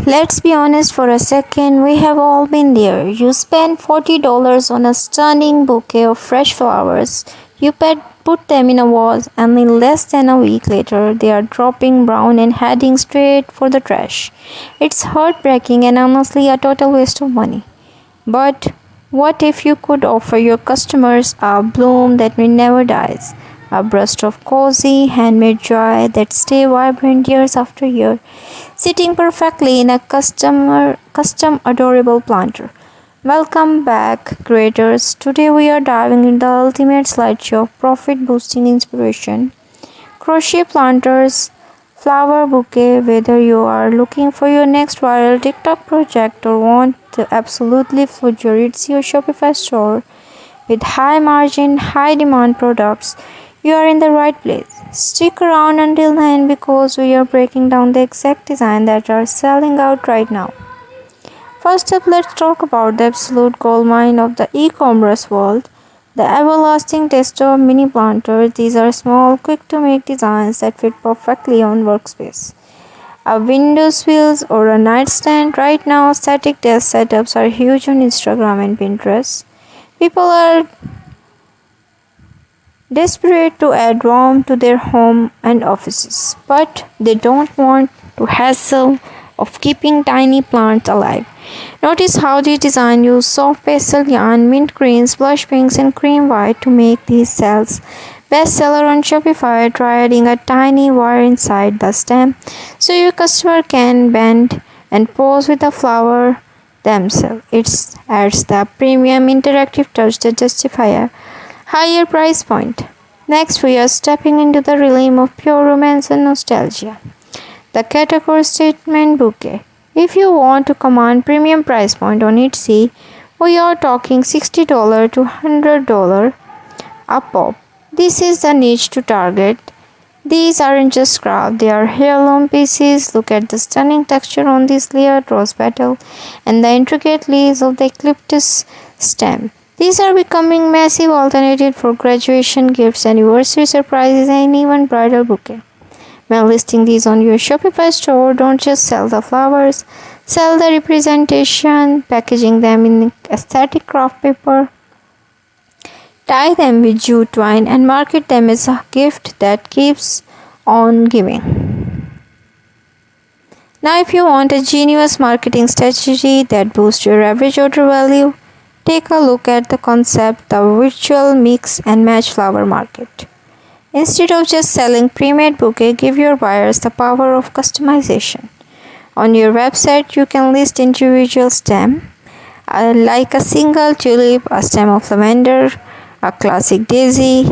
Let's be honest for a second, we have all been there. You spend $40 on a stunning bouquet of fresh flowers. Put them in a vase, and in less than a week later, they are dropping brown and heading straight for the trash. It's heartbreaking and honestly a total waste of money. But what if you could offer your customers a bloom that never dies? A burst of cozy, handmade joy that stay vibrant years after year, sitting perfectly in a custom adorable planter. Welcome back, creators. Today we are diving into the ultimate slideshow of profit boosting inspiration. Crochet planters, flower bouquet. Whether you are looking for your next viral TikTok project or want to absolutely flood your Shopify store with high margin, high demand products, you are in the right place. Stick around until the end because we are breaking down the exact design that are selling out right now. First up, let's talk about the absolute goldmine of the e-commerce world, the everlasting tester mini planters. These are small, quick to make designs that fit perfectly on workspace, a Windows wheels or a nightstand. Right now, static desk setups are huge on Instagram and Pinterest. People are desperate to add warmth to their home and offices, but they don't want to hassle of keeping tiny plants alive. Notice how the design use soft pastel yarn, mint greens, blush pinks, and cream white to make these cells bestseller on Shopify. Try adding a tiny wire inside the stem so your customer can bend and pose with the flower themselves. It adds the premium interactive touch that justifies a higher price point. Next, we are stepping into the realm of pure romance and nostalgia. The category statement bouquet. If you want to command premium price point on Etsy, we are talking $60 to $100 a pop. This is the niche to target. These aren't just craft, they are heirloom pieces. Look at the stunning texture on this layered rose petal and the intricate leaves of the eucalyptus stem. These are becoming massive alternative for graduation gifts, anniversary surprises, and even bridal bouquet. When listing these on your Shopify store, don't just sell the flowers, sell the representation, packaging them in aesthetic craft paper, tie them with jute twine, and market them as a gift that keeps on giving. Now, if you want a genius marketing strategy that boosts your average order value, take a look at the concept, the virtual mix and match flower market. Instead of just selling pre-made bouquet, give your buyers the power of customization. On your website, you can list individual stems, like a single tulip, a stem of lavender, a classic daisy,